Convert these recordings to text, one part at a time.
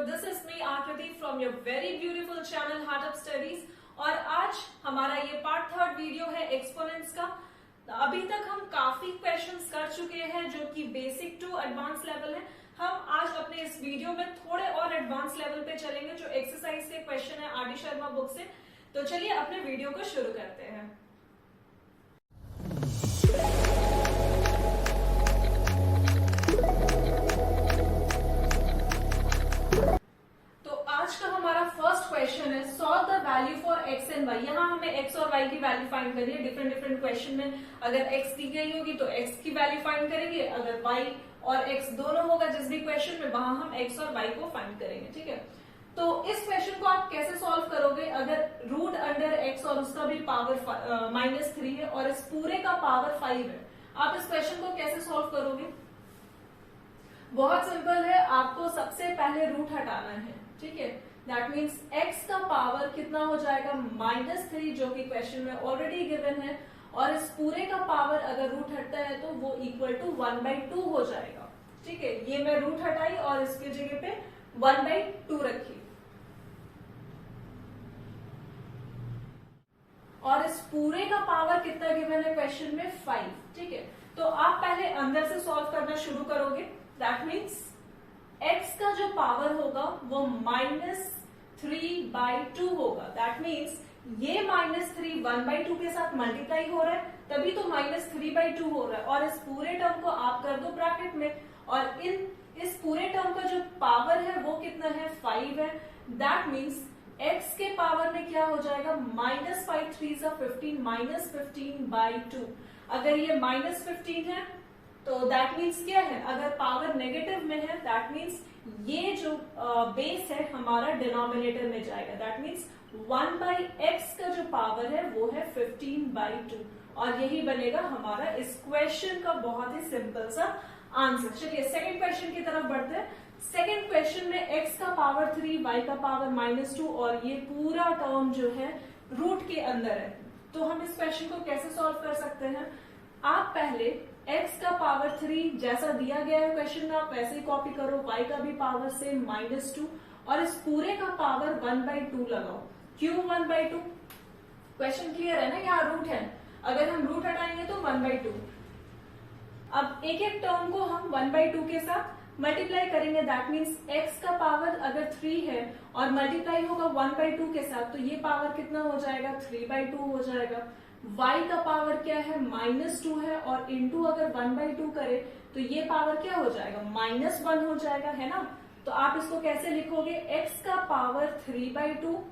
This is me आकृति from your very beautiful channel heart up studies. और आज हमारा ये पार्ट थर्ड वीडियो है एक्सपोनेंट्स का। अभी तक हम काफी क्वेश्चंस कर चुके हैं जो कि बेसिक टू एडवांस लेवल है। हम आज अपने इस वीडियो में थोड़े और एडवांस लेवल पे चलेंगे जो एक्सरसाइज के क्वेश्चन है आर डी शर्मा बुक से। तो चलिए अपने वीडियो को शुरू करते हैं। क्वेश्चन है solve the value for x and y. यहाँ हमें एक्स और वाई की वैल्यू फाइंड करनी है। डिफरेंट डिफरेंट क्वेश्चन में अगर एक्स दी गई होगी तो एक्स की वैल्यू फाइंड करेंगे, अगर वाई और एक्स दोनों होगा जिस भी क्वेश्चन में वहां हम एक्स और वाई को फाइंड करेंगे। ठीक है, तो इस क्वेश्चन को आप कैसे सॉल्व करोगे? अगर रूट अंडर एक्स और उसका भी पावर -3 है और इस पूरे का पावर 5 है, आप इस क्वेश्चन को कैसे सॉल्व करोगे? बहुत सिंपल है, आपको सबसे पहले रूट हटाना है। ठीक है, दैट मीन्स x का पावर कितना हो जाएगा -3 जो कि क्वेश्चन में ऑलरेडी गिवन है, और इस पूरे का पावर अगर रूट हटता है तो वो इक्वल टू 1/2 हो जाएगा। ठीक है, ये मैं रूट हटाई और इसके जगह पे 1/2 रखी, और इस पूरे का पावर कितना गिवन है क्वेश्चन में 5। ठीक है, तो आप पहले अंदर से सॉल्व करना शुरू करोगे। दैट मीन्स x का जो पावर होगा वो -3/2 होगा। दैट मीन्स ये -3 1/2 के साथ मल्टीप्लाई हो रहा है, तभी तो -3/2 हो रहा है। और इस पूरे टर्म को आप कर दो ब्रैकेट में, और इस पूरे टर्म का जो पावर है वो कितना है 5 है। दैट मीन्स x के पावर में क्या हो जाएगा -5 3 15 -15/2। अगर ये -15 है तो दैट मीन्स क्या है, अगर पावर नेगेटिव में है दैट मीन्स ये जो बेस है हमारा डिनोमिनेटर में जाएगा। दैट मीन्स 1/x का जो पावर है वो है 15/2, और यही बनेगा हमारा इस क्वेश्चन का बहुत ही सिंपल सा आंसर। चलिए सेकंड क्वेश्चन की तरफ बढ़ते हैं। सेकंड क्वेश्चन में x का पावर 3, y का पावर -2 और ये पूरा टर्म जो है रूट के अंदर है। तो हम इस क्वेश्चन को कैसे सॉल्व कर सकते हैं? आप पहले x का पावर 3 जैसा दिया गया है क्वेश्चन में आप वैसे ही कॉपी करो, y का भी पावर से -2 और इस पूरे का पावर 1/2 लगाओ। क्यों 1/2? क्वेश्चन क्लियर है ना, यहाँ रूट है, अगर हम रूट हटाएंगे तो 1/2। अब एक एक टर्म को हम 1/2 के साथ मल्टीप्लाई करेंगे। दैट मीन्स x का पावर अगर 3 है और मल्टीप्लाई होगा 1/2 के साथ, तो ये पावर कितना हो जाएगा 3/2 हो जाएगा। y का पावर क्या है -2 है, और इंटू अगर 1/2 करे तो ये पावर क्या हो जाएगा -1 हो जाएगा, है ना। तो आप इसको कैसे लिखोगे? x का पावर 3/2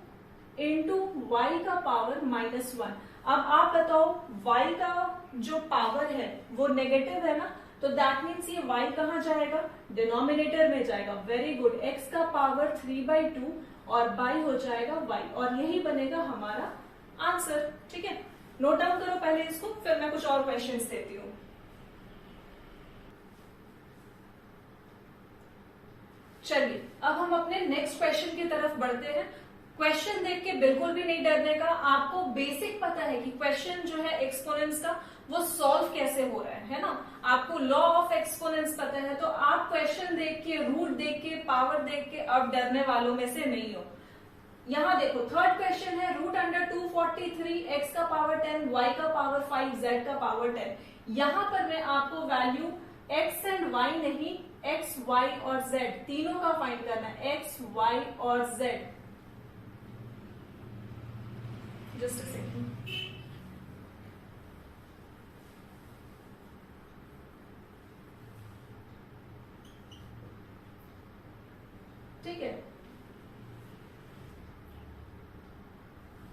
इंटू y का पावर -1। अब आप बताओ y का जो पावर है वो नेगेटिव है ना, तो दैट मीन्स ये y कहाँ जाएगा? डिनोमिनेटर में जाएगा। वेरी गुड, x का पावर 3/2 और y हो जाएगा y, और यही बनेगा हमारा आंसर। ठीक है, नोट डाउन करो पहले इसको, फिर मैं कुछ और क्वेश्चंस देती हूँ। चलिए अब हम अपने नेक्स्ट क्वेश्चन की तरफ बढ़ते हैं। क्वेश्चन देख के बिल्कुल भी नहीं डरने का, आपको बेसिक पता है कि क्वेश्चन जो है एक्सपोनेंट्स का वो सॉल्व कैसे हो रहा है ना। आपको लॉ ऑफ एक्सपोनेंट्स पता है, तो आप क्वेश्चन देख के, रूट देख के, पावर देख के अब डरने वालों में से नहीं हो। यहाँ देखो थर्ड क्वेश्चन है रूट अंडर 243, x का पावर 10, y का पावर 5, z का पावर 10। यहाँ पर मैं आपको वैल्यू x एंड y नहीं, x, y और z तीनों का फाइंड करना है। x, y और z। Just a second. ठीक है,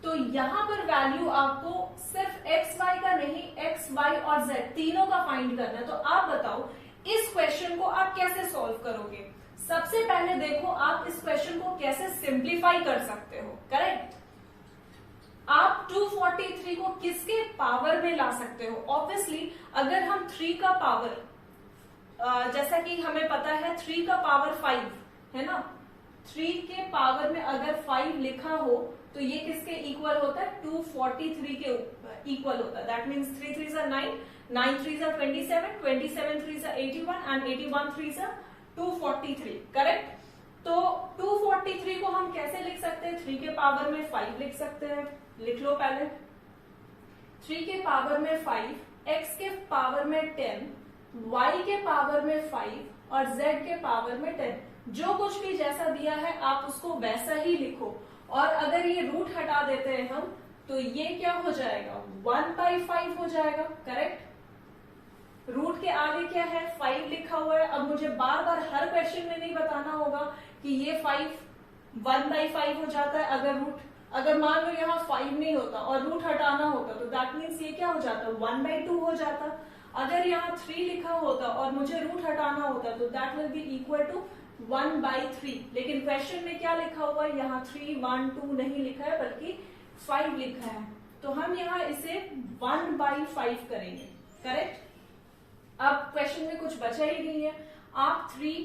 तो यहां पर वैल्यू आपको सिर्फ x, y का नहीं, x, y और z तीनों का फाइंड करना है। तो आप बताओ इस क्वेश्चन को आप कैसे सॉल्व करोगे? सबसे पहले देखो आप इस क्वेश्चन को कैसे सिंप्लीफाई कर सकते हो। करेक्ट, आप 243 को किसके पावर में ला सकते हो? ऑब्वियसली अगर हम 3 का पावर, जैसा कि हमें पता है 3 का पावर 5 है ना, 3 के पावर में अगर 5 लिखा हो तो ये किसके इक्वल होता है? 243 के इक्वल होता है। That means 3 3s are 9, 9 3s are 27, 27 3s are 81 and 81 3s are 243। Correct. तो 243 को हम कैसे लिख सकते हैं? 3 के पावर में 5 लिख सकते हैं, लिख लो पहले। 3 के पावर में 5, x के पावर में 10, y के पावर में 5 और z के पावर में 10। जो कुछ भी जैसा दिया है आप उसको वैसा ही लिखो। और अगर ये रूट हटा देते हैं हम, तो ये क्या हो जाएगा? 1/5 हो जाएगा, करेक्ट। रूट के आगे क्या है? 5 लिखा हुआ है। अब मुझे बार बार हर क्वेश्चन में नहीं बताना होगा कि ये 5 1/5 हो जाता है। अगर मान लो यहाँ 5 नहीं होता और रूट हटाना होता, तो दैट मीन्स ये क्या हो जाता? 1/2 हो जाता। अगर यहाँ 3 लिखा होता और मुझे रूट हटाना होता, तो that will be equal to 1/3। लेकिन क्वेश्चन में क्या लिखा हुआ है? यहाँ 3, 1, 2 नहीं लिखा है, बल्कि 5 लिखा है। तो हम यहाँ इसे 1/5 करेंगे, करेक्ट। अब क्वेश्चन में कुछ बचा ही नहीं है। आप 3,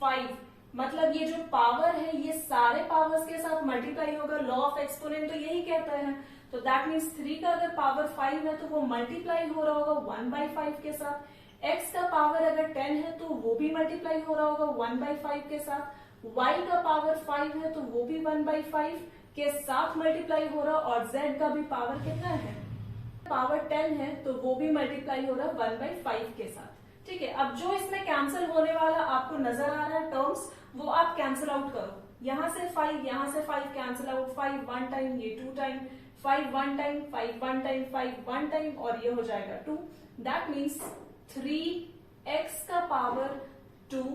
5 मतलब ये जो पावर है ये सारे पावर्स के साथ मल्टीप्लाई होगा। लॉ ऑफ एक्सपोनेंट तो यही कहता है। तो दैट मीन्स 3 का अगर पावर 5 है तो वो मल्टीप्लाई हो रहा होगा 1/5 के साथ। x का पावर अगर 10 है तो वो भी मल्टीप्लाई हो रहा होगा 1/5 के साथ। y का पावर 5 है तो वो भी 1/5 के साथ मल्टीप्लाई हो रहा। और z का भी पावर कितना है? पावर 10 है तो वो भी मल्टीप्लाई हो रहा 1/5 के साथ। ठीक है, अब जो इसमें कैंसिल होने वाला आपको नजर आ रहा है टर्म्स, वो आप कैंसिल आउट करो। यहां से 5, यहां से 5 कैंसिल आउट। 5 1 टाइम, ये 2 टाइम, 5 1 टाइम, 5 1 टाइम, 5 1 टाइम, और ये हो जाएगा 2। दैट मीन्स 3x का पावर 2,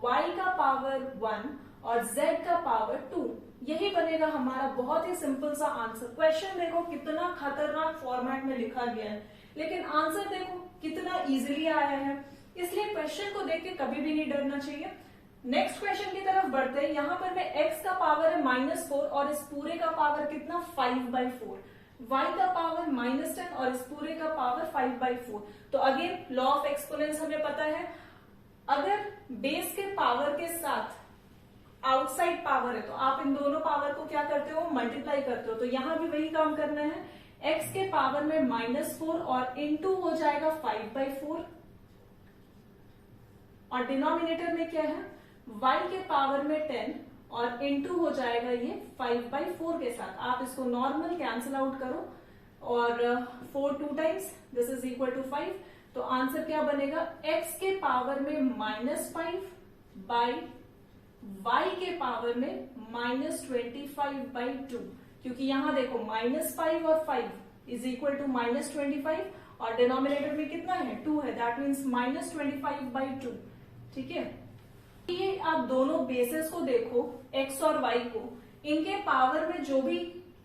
y का पावर 1 और z का पावर 2। यही बनेगा हमारा बहुत ही सिंपल सा आंसर। क्वेश्चन देखो कितना खतरनाक फॉर्मेट में लिखा गया है, लेकिन आंसर देखो कितना इजीली आया है। इसलिए क्वेश्चन को देख के कभी भी नहीं डरना चाहिए। नेक्स्ट क्वेश्चन की तरफ बढ़ते हैं। यहाँ पर मैं x का पावर है -4 और इस पूरे का पावर कितना? 5/4। y का पावर -10 और इस पूरे का पावर 5/4। तो अगेन लॉ ऑफ एक्सपोनेंस हमें पता है, अगर बेस के पावर के साथ आउटसाइड पावर है तो आप इन दोनों पावर को क्या करते हो? मल्टीप्लाई करते हो। तो यहां भी वही काम करना है। x के पावर में -4 और इनटू हो जाएगा 5/4 और डिनोमिनेटर में क्या है? y के पावर में 10 और इनटू हो जाएगा ये 5/4 के साथ। आप इसको नॉर्मल कैंसिल आउट करो और 4 2 times, this is equal to 5। तो आंसर क्या बनेगा? x के पावर में -5 बाई y के पावर में -25/2। क्योंकि यहां देखो -5 और 5 इज इक्वल टू -25 और डिनोमिनेटर में कितना है? 2 है। That means -25/2। ठीक है, ये आप दोनों बेसिस को देखो, x और y को, इनके पावर में जो भी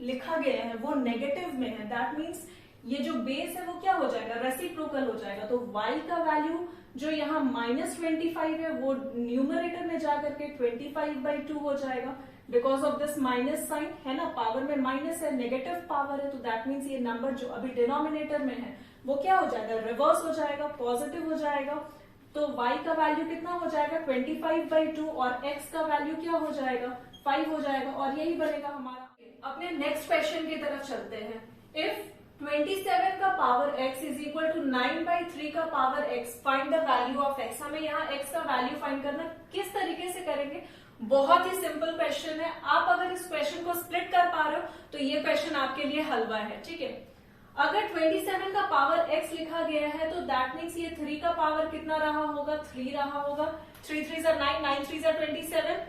लिखा गया है वो नेगेटिव में है। दैट मीन्स ये जो बेस है वो क्या हो जाएगा? रेसिप्रोकल हो जाएगा। तो y का वैल्यू जो यहाँ -25 है वो न्यूमरेटर में जाकर के 25/2 हो जाएगा, because of this minus sign है ना, पावर में माइनस है, नेगेटिव पावर है। तो दैट मीन्स ये नंबर जो अभी डिनोमिनेटर में है वो क्या हो जाएगा? रिवर्स हो जाएगा, पॉजिटिव हो जाएगा। तो y का वैल्यू कितना हो जाएगा? 25/2 और x का वैल्यू क्या हो जाएगा? 5 हो जाएगा। और यही बनेगा हमारा। अपने नेक्स्ट क्वेश्चन की तरफ चलते हैं। इफ 27 का power x is equal to 9/3 का power x, find the value of x। हमें यहाँ x का वैल्यू फाइंड करना, किस तरीके से करेंगे? बहुत ही सिंपल क्वेश्चन है। आप अगर इस क्वेश्चन को स्प्लिट कर पा रहे हो तो ये क्वेश्चन आपके लिए हलवा है। ठीक है, अगर 27 का पावर x लिखा गया है तो दैट मीन्स ये 3 का पावर कितना रहा होगा? 3 रहा होगा। 3 3 9, 9 3 27।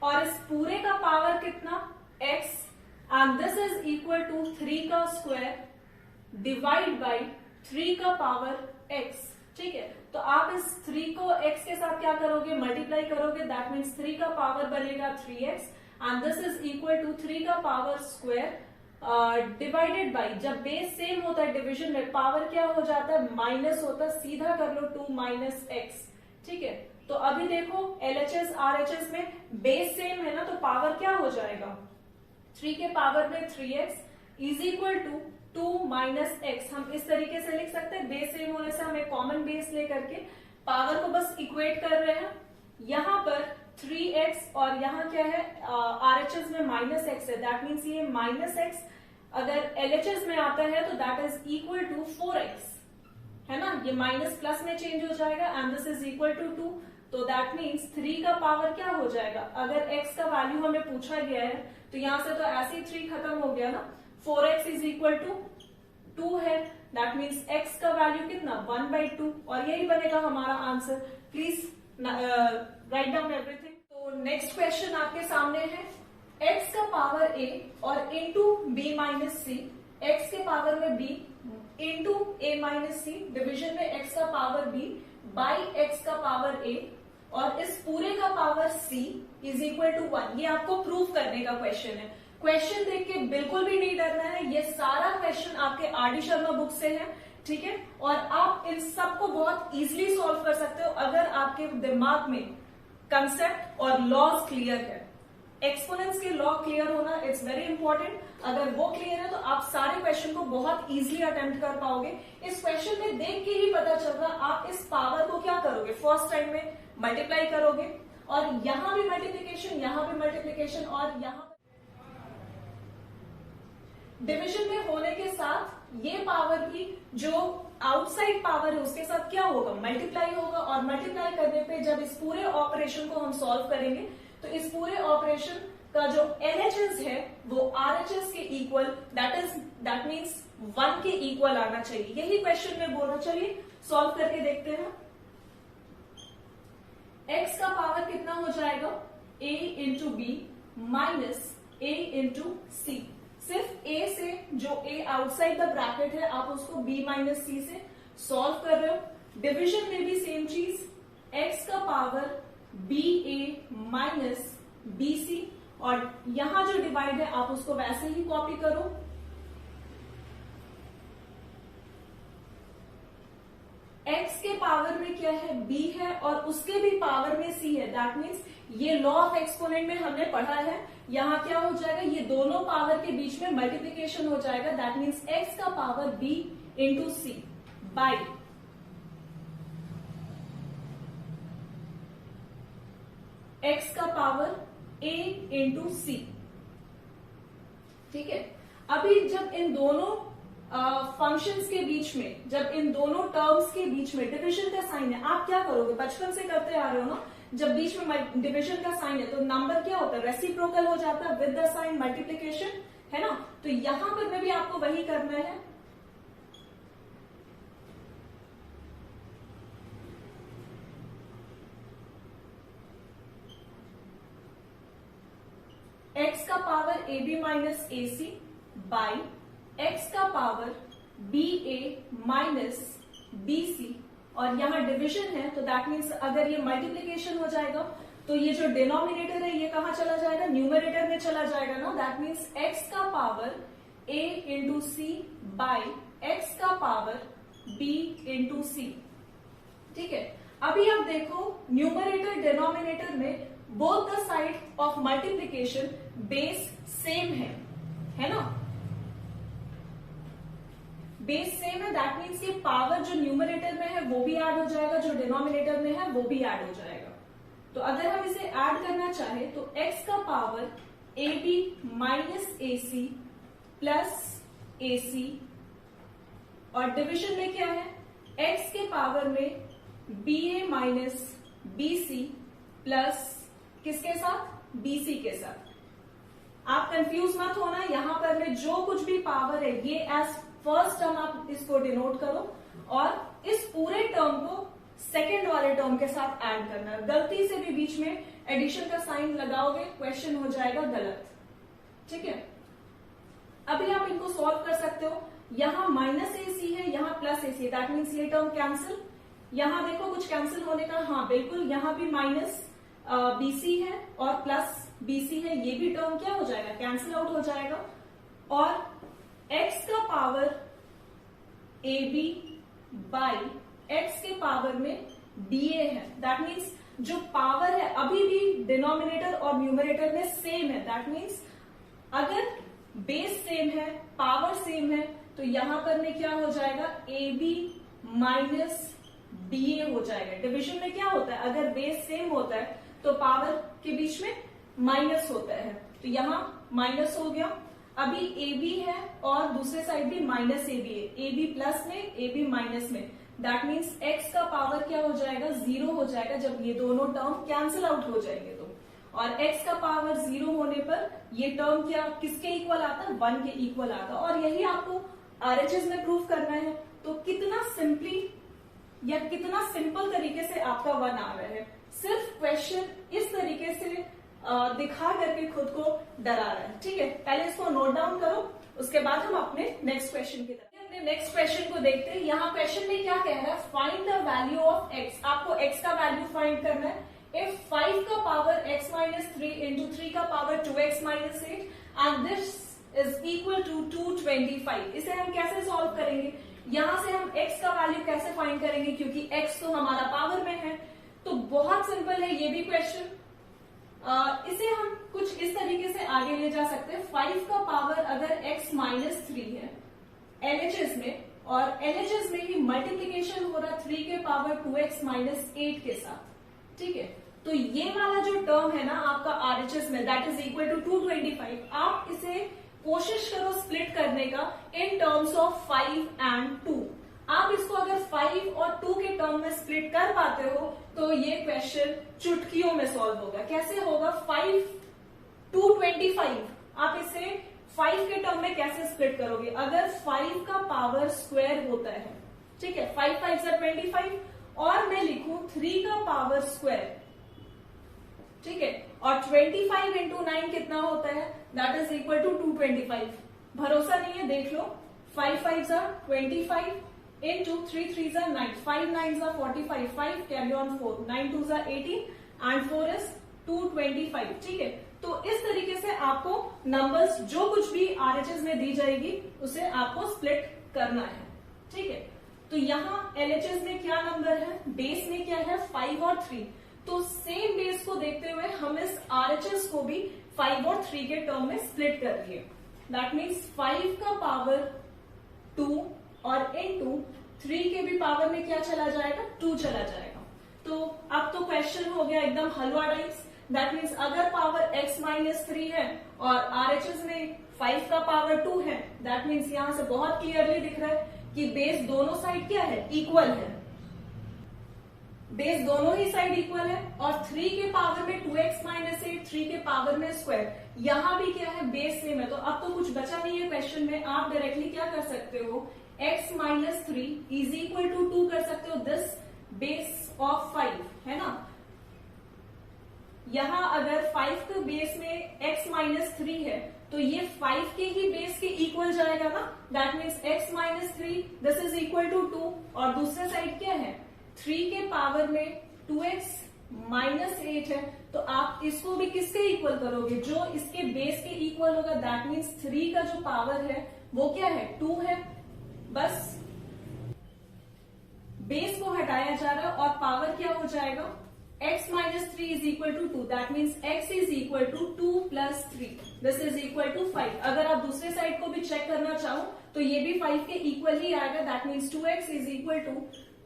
और इस पूरे का पावर कितना? x, and this is equal to 3 का स्क्वायर डिवाइड बाई 3 का पावर x। ठीक है, तो आप इस 3 को x के साथ क्या करोगे? मल्टीप्लाई करोगे। दैट मीन्स 3 का पावर बनेगा 3x and this is equal to 3 का पावर स्क्वायर डिवाइडेड बाई, जब बेस सेम होता है डिवीजन में पावर क्या हो जाता है? माइनस होता है। सीधा कर लो 2 - x। ठीक है, तो अभी देखो LHS RHS में बेस सेम है ना, तो पावर क्या हो जाएगा? 3 के पावर में 3x is equal to 2 - x। हम इस तरीके से लिख सकते हैं। बेस सेम होने से हमें कॉमन बेस लेकर के पावर को बस इक्वेट कर रहे हैं। यहाँ पर 3x और यहाँ क्या है? RHS में -x है। दैट मीन्स ये -x अगर LHS में आता है तो that is equal to 4x, है ना। ये माइनस प्लस में चेंज हो जाएगा and this is equal to 2। तो दैट मीन्स 3 का पावर क्या हो जाएगा, अगर x का वैल्यू हमें पूछा गया है तो यहां से तो ऐसे ही 3 खत्म हो गया ना। 4x इज इक्वल टू 2 है, दैट मीन्स x का वैल्यू कितना 1/2 और यही बनेगा हमारा answer. Please write down everything. तो नेक्स्ट क्वेश्चन आपके सामने है x का पावर a और into b minus C, x के पावर में b into a minus C, division में x का पावर b बाई x का पावर a और इस पूरे का power c is equal to 1। ये आपको प्रूव करने का क्वेश्चन है। क्वेश्चन देख के बिल्कुल भी नहीं डरना है, ये सारा क्वेश्चन आपके आर डी शर्मा बुक से है, ठीक है। और आप इन सबको बहुत इजीली सॉल्व कर सकते हो अगर आपके दिमाग में कंसेप्ट और लॉज क्लियर है। एक्सपोनेंट्स के लॉ क्लियर होना इट्स वेरी इंपॉर्टेंट। अगर वो क्लियर है तो आप सारे क्वेश्चन को बहुत इजीली अटेम्प्ट कर पाओगे। इस क्वेश्चन में देख के ही पता चल रहा आप इस पावर को क्या करोगे, फर्स्ट टाइम में मल्टीप्लाई करोगे और यहां भी मल्टीप्लीकेशन, यहां भी मल्टीप्लीकेशन और यहां डिविजन में होने के साथ ये पावर की जो आउटसाइड पावर है उसके साथ क्या होगा, मल्टीप्लाई होगा। और मल्टीप्लाई करने पे जब इस पूरे ऑपरेशन को हम सॉल्व करेंगे तो इस पूरे ऑपरेशन का जो LHS है वो RHS के इक्वल, दैट मीन्स 1 के इक्वल आना चाहिए। यही क्वेश्चन में बोल रहा। चलिए सॉल्व करके देखते हैं। x का पावर कितना हो जाएगा, a into B minus a into C. सिर्फ a से जो a आउटसाइड द ब्रैकेट है आप उसको b माइनस सी से सॉल्व कर रहे हो। डिविजन में भी सेम चीज, x का पावर ba माइनस bc और यहां जो डिवाइड है आप उसको वैसे ही कॉपी करो। x के पावर में क्या है, b है और उसके भी पावर में c है। दैट मीन्स ये लॉ ऑफ एक्सपोनेंट में हमने पढ़ा है। यहां क्या हो जाएगा, ये दोनों पावर के बीच में मल्टीप्लीकेशन हो जाएगा। दैट मीन्स x का power b into C by x का पावर a इंटू सी, ठीक है। अभी जब इन दोनों फंक्शंस के बीच में, जब इन दोनों टर्म्स के बीच में डिविजन का साइन है, आप क्या करोगे, बचपन से करते आ रहे हो ना, जब बीच में डिविजन का साइन है तो नंबर क्या होता है, रेसिप्रोकल हो जाता है विद द साइन मल्टीप्लीकेशन, है ना। तो यहां पर में भी आपको वही करना है। x का power ab minus A C by x का power ba minus B C और यहां डिविजन है तो दैट मीन्स अगर ये मल्टीप्लीकेशन हो जाएगा तो ये जो डिनोमिनेटर है ये कहां चला जाएगा, न्यूमरेटर में चला जाएगा ना। दैट मीन्स x का power a into C by x का पावर b इंटू सी, ठीक है। अभी आप देखो न्यूमरेटर डिनोमिनेटर में both the side of multiplication base same है ना, बेस सेम है। दैट मीन्स ये पावर जो न्यूमरेटर में है वो भी ऐड हो जाएगा, जो डिनोमिनेटर में है वो भी ऐड हो जाएगा। तो अगर हम इसे ऐड करना चाहे तो x का power ab minus A C plus A सी और डिविजन में क्या है, x के पावर में ba minus B C plus किसके साथ, bc के साथ। आप कंफ्यूज मत होना, यहां पर में जो कुछ भी पावर है ये एज फर्स्ट टर्म आप इसको डिनोट करो और इस पूरे टर्म को सेकेंड वाले टर्म के साथ ऐड करना है। गलती से भी बीच में एडिशन का साइन लगाओगे क्वेश्चन हो जाएगा गलत, ठीक है। अभी आप इनको सॉल्व कर सकते हो। यहां माइनस ए सी है, यहां plus A C, that means ये टर्म कैंसिल। यहां देखो कुछ कैंसिल होने का, हाँ बिल्कुल, यहां भी माइनस बीसी है और प्लस बीसी है, ये भी टर्म क्या हो जाएगा, कैंसिल आउट हो जाएगा। और x का पावर ab बाई x के पावर में ba है। दैट मीन्स जो पावर है अभी भी डिनोमिनेटर और न्यूमरेटर में सेम है। दैट मीन्स अगर बेस सेम है, पावर सेम है तो यहां पर में क्या हो जाएगा, ab माइनस ba हो जाएगा। डिविजन में क्या होता है, अगर बेस सेम होता है तो पावर के बीच में माइनस होता है, तो यहां माइनस हो गया। अभी ए बी है और दूसरे साइड भी माइनस ए बी है, ए बी प्लस में ए बी माइनस में, दैट मीन्स एक्स का पावर क्या हो जाएगा, 0 हो जाएगा जब ये दोनों टर्म कैंसिल आउट हो जाएंगे तो। और x का पावर 0 होने पर ये टर्म क्या किसके इक्वल आता है, 1 के इक्वल आता है। और यही आपको आरएचएस में प्रूव करना है। तो कितना सिंपली या कितना सिंपल तरीके से आपका 1 आ रहा है, सिर्फ क्वेश्चन इस तरीके से दिखा करके खुद को डरा रहा है। ठीक है, पहले इसको नोट डाउन करो, उसके बाद हम अपने नेक्स्ट क्वेश्चन की तरफ अपने नेक्स्ट क्वेश्चन को देखते हैं। यहाँ क्वेश्चन में क्या कह रहा है, find the value of x। आपको x का वैल्यू फाइंड करना है। इफ 5 का पावर x माइनस 3 इंटू 3 का power 2x minus 8 and this is equal to 225, इसे हम कैसे सॉल्व करेंगे, यहां से हम x का वैल्यू कैसे फाइंड करेंगे, क्योंकि x तो हमारा पावर में है। तो बहुत सिंपल है ये भी क्वेश्चन। इसे हम कुछ इस तरीके से आगे ले जा सकते हैं। 5 का पावर अगर x माइनस 3 है LHS में, और LHS में ही मल्टीप्लीकेशन हो रहा 3 के पावर 2x माइनस 8 के साथ। ठीक है, तो ये वाला जो टर्म है ना आपका RHS में, दैट इज इक्वल टू 225। आप इसे कोशिश करो स्प्लिट करने का इन टर्म्स ऑफ 5 एंड 2। आप इसको अगर 5 और 2 के टर्म में स्प्लिट कर पाते हो तो ये क्वेश्चन चुटकियों में सॉल्व होगा। कैसे होगा, 5 225 आप इसे 5 के टर्म में कैसे स्प्लिट करोगे, अगर 5 का पावर स्क्वायर होता है, ठीक है, 5 5 से 25, और मैं लिखूं 3 का पावर स्क्वायर, ठीक है, और 25 इंटू 9 कितना होता है, दैट इज इक्वल टू 225। भरोसा नहीं है देख लो, 5 5 जा 25 इंटू 3 3 जा 9, 5 9 जा 45, 5 कैरी ऑन 4, 9 2 जा 18 एंड 4 इज 225। ठीक है, तो इस तरीके से आपको नंबर्स जो कुछ भी आरएचएस में दी जाएगी उसे आपको स्प्लिट करना है। ठीक है, तो यहाँ एलएचएस में क्या नंबर है, बेस में क्या है 5 और 3, तो सेम बेस को देखते हुए हम इस आरएचएस को भी 5 और 3 के टर्म में स्प्लिट कर दिए। दैट मीन्स 5 का पावर 2 और इनटू 3 के भी पावर में क्या चला जाएगा, 2 चला जाएगा। तो अब तो क्वेश्चन हो गया एकदम हलवा टाइप्स। दैट मीन्स अगर पावर x माइनस 3 है और आरएचएस में 5 का पावर 2 है, दैट मीन्स यहां से बहुत क्लियरली दिख रहा है कि बेस दोनों साइड क्या है, इक्वल है। बेस दोनों ही साइड इक्वल है, और 3 के पावर में 2x माइनस 8, 3 के पावर में स्क्वायर, यहां भी क्या है, बेस सेम है। तो अब तो कुछ बचा नहीं है क्वेश्चन में, आप डायरेक्टली क्या कर सकते हो, x minus 3 is equal to 2 कर सकते हो, दिस बेस ऑफ 5 है ना। यहां अगर 5 के बेस में x माइनस 3 है तो ये 5 के ही बेस के इक्वल जाएगा ना, that means x minus 3 this is equal to 2, और दूसरे साइड क्या है, 3 के पावर में 2x माइनस 8 है, तो आप इसको भी किसके इक्वल करोगे, जो इसके बेस के इक्वल होगा। दैट मीन्स 3 का जो पावर है वो क्या है, 2 है। बस बेस को हटाया जा रहा है और पावर क्या हो जाएगा, x minus 3 is equal to 2, that means x is equal to 2 plus 3, this is equal to 5। अगर आप दूसरे साइड को भी चेक करना चाहो तो ये भी 5 के इक्वल ही आएगा, that means 2x is equal to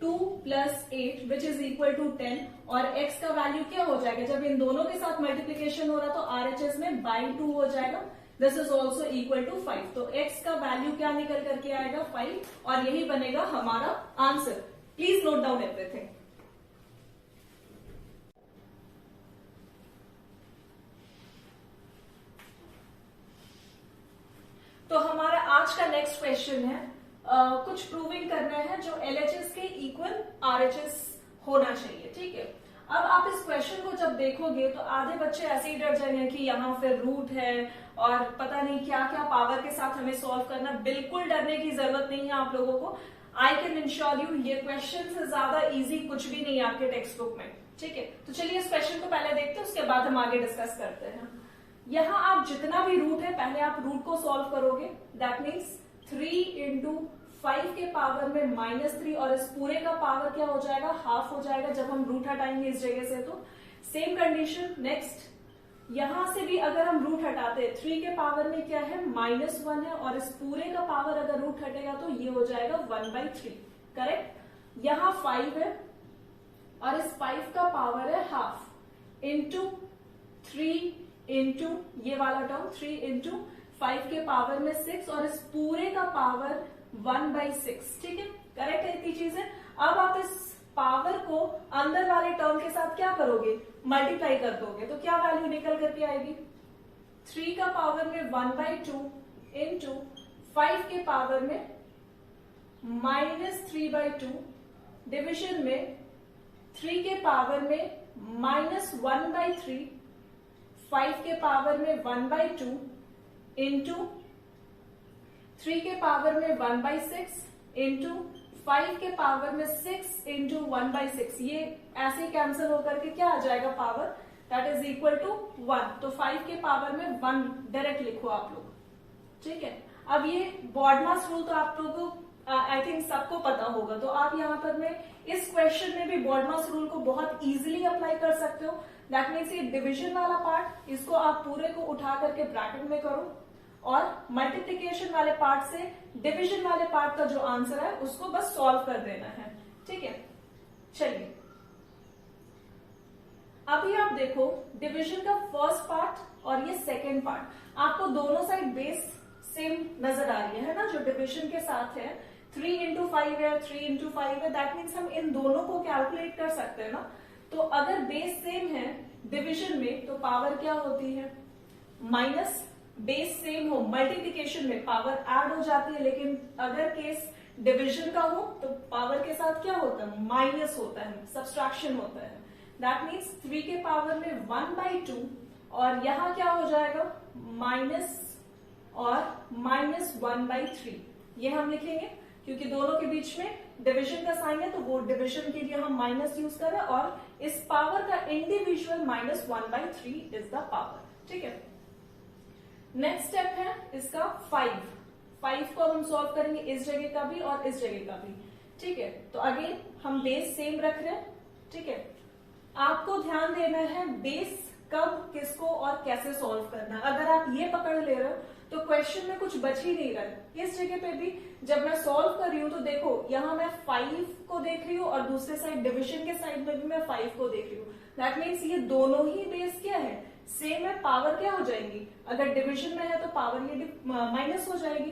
2 plus 8 which is equal to 10, और x का वैल्यू क्या हो जाएगा, जब इन दोनों के साथ मल्टीप्लीकेशन हो रहा तो आरएचएस में बाई 2 हो जाएगा, this is also equal to 5। तो x का वैल्यू क्या निकल करके आएगा, 5, और यही बनेगा हमारा answer. Please note down everything. तो हमारा आज का नेक्स्ट क्वेश्चन है, कुछ प्रूविंग करना है जो एलएचएस के इक्वल आरएचएस होना चाहिए। ठीक है, अब आप इस क्वेश्चन को जब देखोगे तो आधे बच्चे ऐसे ही डर जाएंगे कि यहाँ फिर रूट है और पता नहीं क्या क्या पावर के साथ हमें सॉल्व करना। बिल्कुल डरने की जरूरत नहीं है आप लोगों को। आई कैन इंश्योर यू ये क्वेश्चन से ज्यादा इजी कुछ भी नहीं है आपके टेक्स्ट बुक में। ठीक है, तो चलिए इस क्वेश्चन को पहले देखते हैं, उसके बाद हम आगे डिस्कस करते हैं। यहाँ आप जितना भी रूट है पहले आप रूट को सॉल्व करोगे, दैट मीन्स 3 इंटू 5 के पावर में माइनस 3, और इस पूरे का पावर क्या हो जाएगा, हाफ हो जाएगा जब हम रूट हटाएंगे इस जगह से। तो सेम कंडीशन नेक्स्ट, यहां से भी अगर हम रूट हटाते हैं 3 के पावर में क्या है, -1 है, और इस पूरे का पावर अगर रूट हटेगा तो ये हो जाएगा 1/3, करेक्ट। यहाँ 5 है और इस 5 का पावर है हाफ, इंटू 3 इंटू ये वाला टर्म 3 इंटू 5 के पावर में 6 और इस पूरे का पावर 1/6। ठीक है, करेक्ट है इतनी चीजें। अब आप इस पावर को अंदर वाले टर्म के साथ क्या करोगे, मल्टीप्लाई कर दोगे, तो क्या वैल्यू निकल करके आएगी, 3 का पावर में 1/2 इंटू 5 के पावर में -3/2 डिविजन में 3 के पावर में -1/3, 5 के पावर में 1/2 इंटू 3 के पावर में 1/6 इंटू 5 के पावर में 6 इंटू 1/6। ये ऐसे कैंसिल होकर के क्या आ जाएगा, power that is equal to 1। तो 5 के पावर में 1 डायरेक्ट लिखो आप लोग। ठीक है, अब ये बॉडमास रूल तो आप लोगों को आई थिंक सबको पता होगा, तो आप यहाँ पर में इस क्वेश्चन में भी बॉडमास रूल को बहुत इजीली अप्लाई कर सकते हो। दैट मीन्स ये डिवीजन वाला पार्ट, इसको आप पूरे को उठा करके ब्रैकेट में करो और मल्टीप्लीकेशन वाले पार्ट से डिवीजन वाले पार्ट का जो आंसर है उसको बस सॉल्व कर देना है। ठीक है, चलिए अभी आप देखो डिवीजन का फर्स्ट पार्ट और ये सेकेंड पार्ट, आपको दोनों साइड बेस सेम नजर आ रही है ना, जो डिवीजन के साथ है 3 into 5 है, 3 into 5 है, दैट मीन्स हम इन दोनों को कैलकुलेट कर सकते हैं ना। तो अगर बेस सेम है डिवीजन में तो पावर क्या होती है, माइनस, बेस सेम हो मल्टीप्लिकेशन में पावर ऐड हो जाती है, लेकिन अगर केस डिवीजन का हो तो पावर के साथ क्या होता है, माइनस होता है, सब्सट्रैक्शन होता है। दैट मीन्स 3 के पावर में 1/2 और यहां क्या हो जाएगा, माइनस और -1/3। ये हम लिखेंगे क्योंकि दोनों के बीच में डिवीजन का साइन है, तो वो डिवीजन के लिए हम माइनस यूज कर रहे हैं और इस पावर का इंडिविजुअल -1/3 इज द पावर। ठीक है, नेक्स्ट स्टेप है इसका 5 को हम सॉल्व करेंगे इस जगह का भी और इस जगह का भी। ठीक है, तो अगेन हम बेस सेम रख रहे हैं। ठीक है, आपको ध्यान देना है बेस कब, किसको और कैसे सॉल्व करना है। अगर आप ये पकड़ ले रहे हो तो क्वेश्चन में कुछ बच ही नहीं रहा है। इस जगह पे भी जब मैं सॉल्व कर रही हूं तो देखो यहां मैं 5 को देख रही हूँ और दूसरे साइड डिवीजन के साइड में भी मैं 5 को देख रही हूँ। दैट मीन्स ये दोनों ही बेस क्या है, सेम है, पावर क्या हो जाएंगी, अगर डिवीजन में है तो पावर ये माइनस हो जाएगी।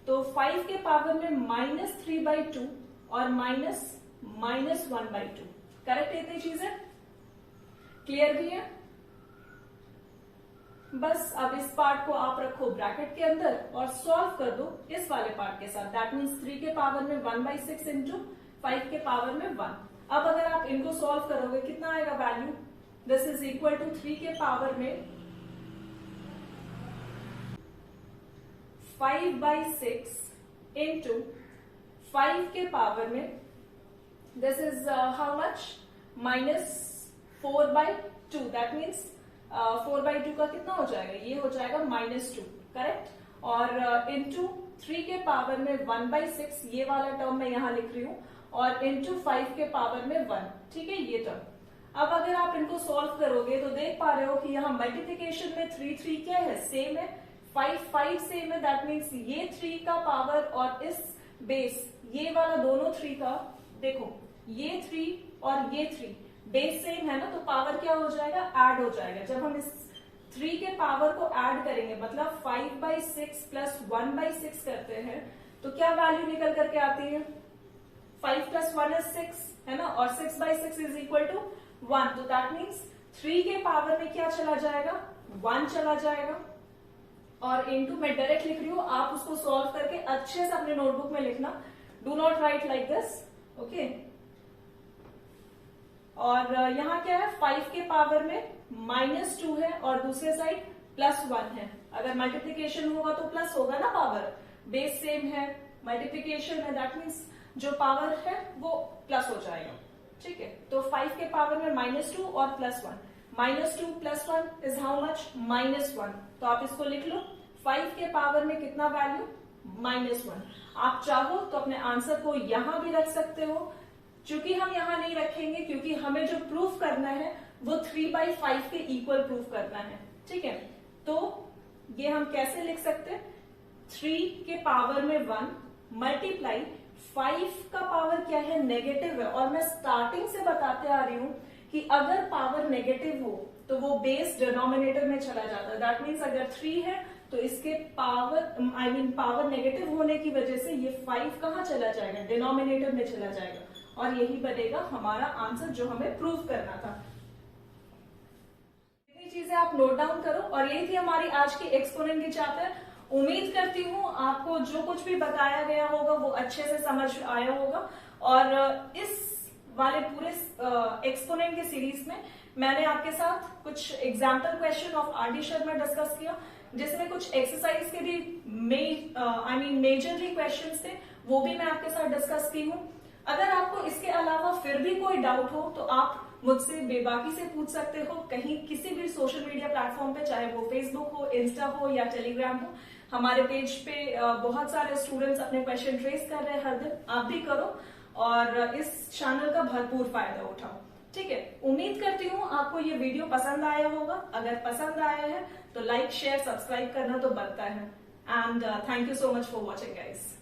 तो 5 के पावर में -3/2 और -1/2। करेक्ट, इतनी चीजें क्लियर भी है। बस अब इस पार्ट को आप रखो ब्रैकेट के अंदर और सॉल्व कर दो इस वाले पार्ट के साथ। दैट मीन्स 3 के पावर में 1/6 इंटू 5 के पावर में 1। अब अगर आप इनको सॉल्व करोगे कितना आएगा value, this is equal to 3 के पावर में 5/6 इंटू 5 के पावर में this is how much, -4/2। That means 4/2 का कितना हो जाएगा, ये हो जाएगा -2। करेक्ट, और इंटू 3 के पावर में 1/6, ये वाला टर्म मैं यहां लिख रही हूं, और इंटू 5 के पावर में 1। ठीक है, ये टर्म। अब अगर आप इनको सॉल्व करोगे तो देख पा रहे हो कि यहाँ मल्टीप्लीकेशन में 3 क्या है, सेम है, 5 सेम है। दैट मीन्स ये 3 का पावर और इस बेस, ये वाला दोनों 3 का, देखो ये 3 और ये 3 बेस सेम है ना, तो पावर क्या हो जाएगा, ऐड हो जाएगा। जब हम इस 3 के पावर को ऐड करेंगे, मतलब 5/6 प्लस 1/6 करते हैं, तो क्या वैल्यू निकल करके आती है, 5 + 1 is 6 है ना, और 6/6 इज इक्वल टू 1। तो दैट मीन्स 3 के पावर में क्या चला जाएगा, 1 चला जाएगा। और इंटू मैं डायरेक्ट लिख रही हूं, आप उसको सॉल्व करके अच्छे से अपने नोटबुक में लिखना, do not right like this, okay. और यहाँ क्या है, 5 के पावर में -2 है और दूसरे साइड +1 है। अगर मल्टीप्लीकेशन होगा तो प्लस होगा ना पावर, बेस सेम है, मल्टीप्लीकेशन है, दैट मीन्स जो पावर है वो प्लस हो जाएगा। ठीक है, तो 5 के पावर में -2 और +1, -2 + 1 इज हाउ मच, -1। तो आप इसको लिख लो, 5 के पावर में कितना वैल्यू, -1। आप चाहो तो अपने आंसर को यहां भी रख सकते हो, चूंकि हम यहां नहीं रखेंगे क्योंकि हमें जो प्रूफ करना है वो 3/5 के इक्वल प्रूफ करना है। ठीक है, तो ये हम कैसे लिख सकते हैं, 3 के पावर में 1 मल्टीप्लाई 5 का पावर क्या है, नेगेटिव है, और मैं स्टार्टिंग से बताते आ रही हूं कि अगर पावर नेगेटिव हो तो वो बेस डिनोमिनेटर में चला जाता है। दैट मीन्स अगर 3 है तो इसके पावर पावर नेगेटिव होने की वजह से ये 5 कहाँ चला जाएगा, डिनोमिनेटर में चला जाएगा और यही बनेगा हमारा आंसर जो हमें प्रूव करना था। ये चीजें आप नोट डाउन करो और यही थी हमारी आज की एक्सपोनेंट की चैप्टर। उम्मीद करती हूँ आपको जो कुछ भी बताया गया होगा वो अच्छे से समझ आया होगा और इस वाले पूरे एक्सपोनेंट के सीरीज में मैंने आपके साथ कुछ example question of R D Sharma discuss किया, जिसमें कुछ एक्सरसाइज के भी मेजरली क्वेश्चंस थे, वो भी मैं आपके साथ डिस्कस की हूँ। अगर आपको इसके अलावा फिर भी कोई डाउट हो तो आप मुझसे बेबाकी से पूछ सकते हो, कहीं किसी भी सोशल मीडिया प्लेटफॉर्म पे, चाहे वो फेसबुक हो, इंस्टा हो या टेलीग्राम हो। हमारे पेज पे बहुत सारे स्टूडेंट्स अपने क्वेश्चन ट्रेस कर रहे हैं हर दिन, आप भी करो और इस चैनल का भरपूर फायदा उठाओ। ठीक है, उम्मीद करती हूँ आपको ये वीडियो पसंद आया होगा। अगर पसंद आया है तो लाइक शेयर सब्सक्राइब करना तो बनता है। And thank you so much for watching guys.